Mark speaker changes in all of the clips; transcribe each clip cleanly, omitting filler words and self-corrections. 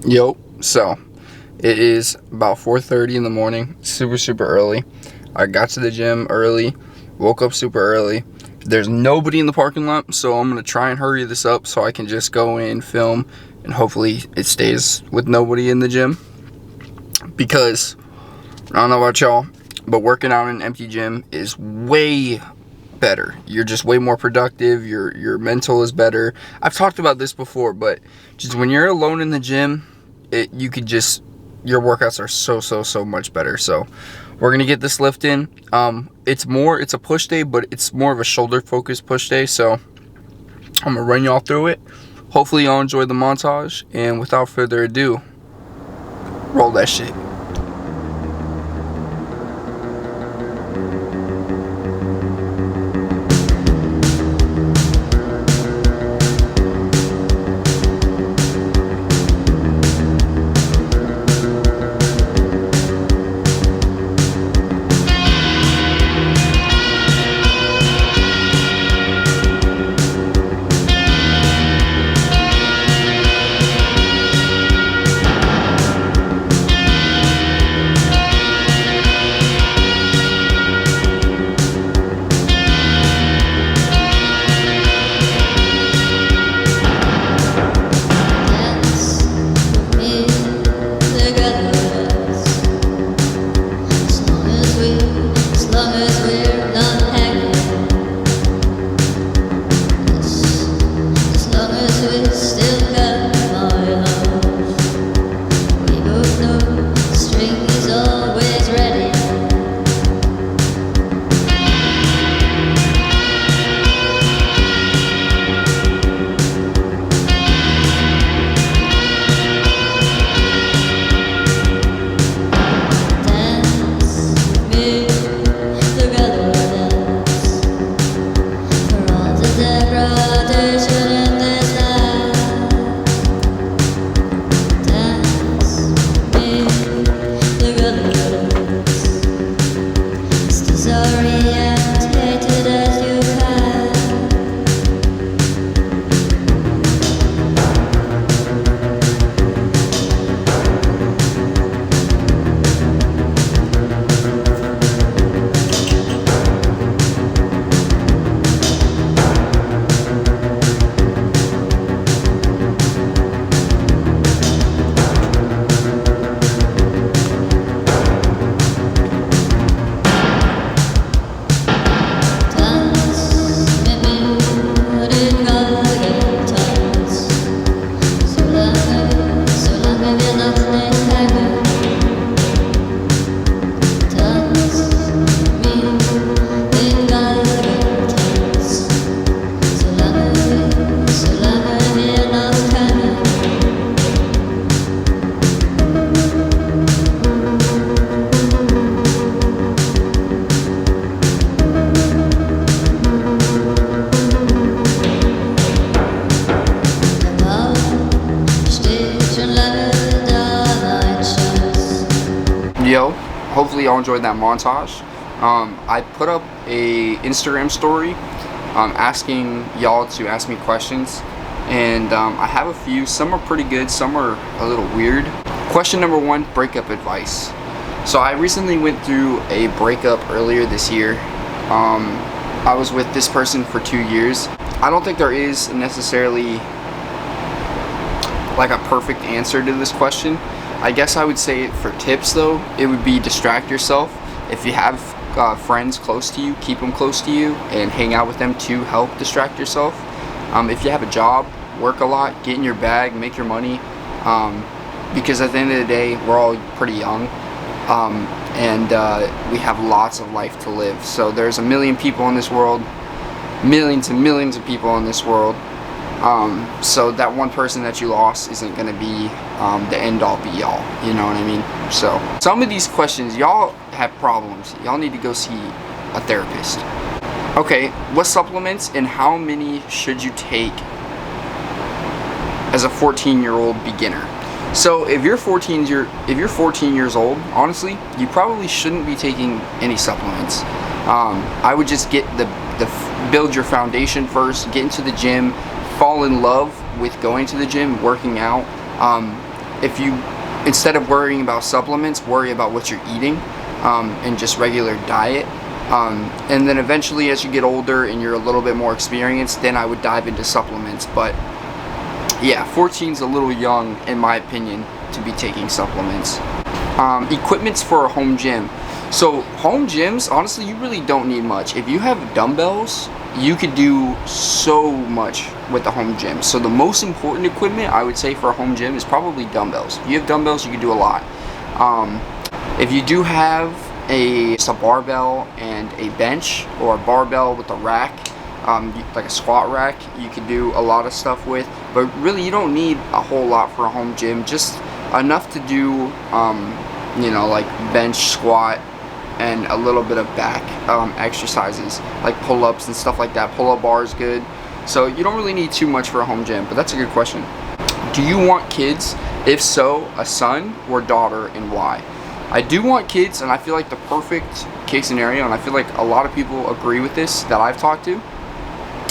Speaker 1: Yo, so it is about 4:30 in the morning, super early. I got to the gym early, woke up super early. There's nobody in the parking lot, so I'm gonna try and hurry this up so I can just go in, film, and hopefully it stays with nobody in the gym. Because I don't know about y'all, but working out in an empty gym is way better. You're just way more productive. Your mental is better. I've talked about this before, but just when you're alone in the gym, your workouts are so much better. So we're gonna get this lift in. It's a push day, but it's more of a shoulder focused push day. So I'm gonna run y'all through it. Hopefully y'all enjoy the montage, and without further ado, roll that shit. Yo, hopefully y'all enjoyed that montage. I put up a Instagram story asking y'all to ask me questions, and I have a few. Some are pretty good, some are a little weird. Question number 1, breakup advice. So I recently went through a breakup earlier this year. I was with this person for 2 years. I don't think there is necessarily like a perfect answer to this question. I guess I would say for tips though, it would be distract yourself. If you have friends close to you, keep them close to you and hang out with them to help distract yourself. If you have a job, work a lot, get in your bag, make your money, because at the end of the day, we're all pretty young, and we have lots of life to live. So there's a million people in this world, millions and millions of people in this world. So that one person that you lost isn't going to be the end all be all, you know what I mean? So some of these questions, y'all have problems, y'all need to go see a therapist. Okay, what supplements and how many should you take as a 14-year-old beginner? So if you're 14 years old, honestly, you probably shouldn't be taking any supplements. I would just get build your foundation first, get into the gym, fall in love with going to the gym, working out, if you, instead of worrying about supplements, worry about what you're eating, and just regular diet. And then eventually, as you get older and you're a little bit more experienced, then I would dive into supplements. But yeah, 14 is a little young, in my opinion, to be taking supplements. Equipments for a home gym. So home gyms, honestly, you really don't need much. If you have dumbbells, you could do so much with the home gym. So the most important equipment, I would say, for a home gym is probably dumbbells. If you have dumbbells, you can do a lot. If you do have just a barbell and a bench, or a barbell with a rack, like a squat rack, you could do a lot of stuff with. But really, you don't need a whole lot for a home gym. Just enough to do, you know, like bench, squat, and a little bit of back exercises, like pull-ups and stuff like that. Pull-up bar is good. So you don't really need too much for a home gym, but that's a good question. Do you want kids? If so, a son or daughter, and why? I do want kids, and I feel like the perfect case scenario, and I feel like a lot of people agree with this that I've talked to,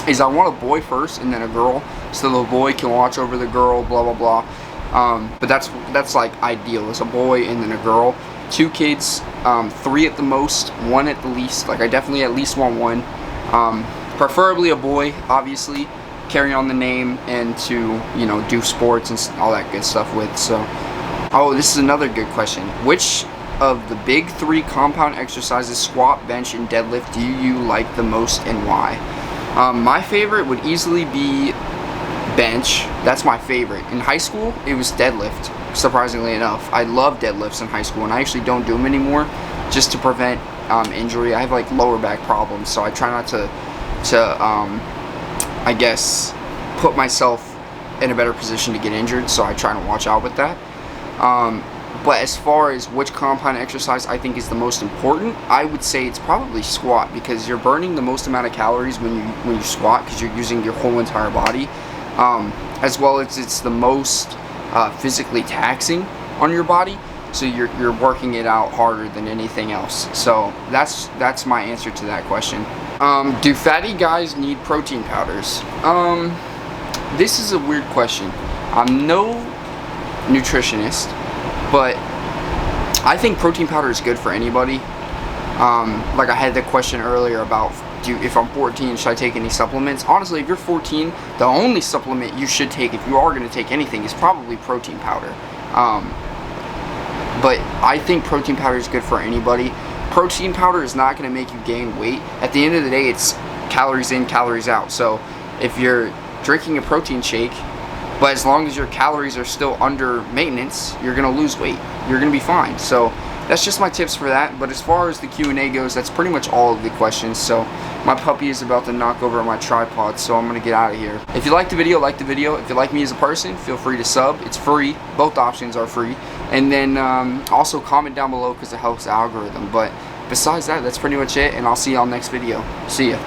Speaker 1: is I want a boy first and then a girl, so the boy can watch over the girl, blah blah blah. But that's like ideal, is a boy and then a girl. 2 kids, 3 at the most, 1 at the least. Like, I definitely at least want 1. Preferably a boy, obviously, carry on the name, and to, you know, do sports and all that good stuff with. So, oh, this is another good question. Which of the big 3 compound exercises, squat, bench, and deadlift, do you like the most, and why? My favorite would easily be bench. That's my favorite. In high school, it was deadlift, surprisingly enough. I love deadlifts in high school, and I actually don't do them anymore, just to prevent injury. I have like lower back problems, so I try not to I guess, put myself in a better position to get injured, so I try to watch out with that. But as far as which compound exercise I think is the most important, I would say it's probably squat, because you're burning the most amount of calories when you squat, because you're using your whole entire body, as well as it's the most physically taxing on your body, so you're working it out harder than anything else. So that's my answer to that question. Do fatty guys need protein powders? This is a weird question. I'm no nutritionist, but I think protein powder is good for anybody. Like I had the question earlier about, if I'm 14, should I take any supplements? Honestly, if you're 14, the only supplement you should take, if you are going to take anything, is probably protein powder. But I think protein powder is good for anybody. Protein powder is not going to make you gain weight. At the end of the day, it's calories in, calories out. So if you're drinking a protein shake, but as long as your calories are still under maintenance, you're going to lose weight. You're going to be fine. So that's just my tips for that. But as far as the Q&A goes, that's pretty much all of the questions. So my puppy is about to knock over my tripod, so I'm going to get out of here. If you like the video, like the video. If you like me as a person, feel free to sub. It's free. Both options are free. And then also comment down below, because it helps the algorithm. But besides that, that's pretty much it, and I'll see y'all next video. See ya.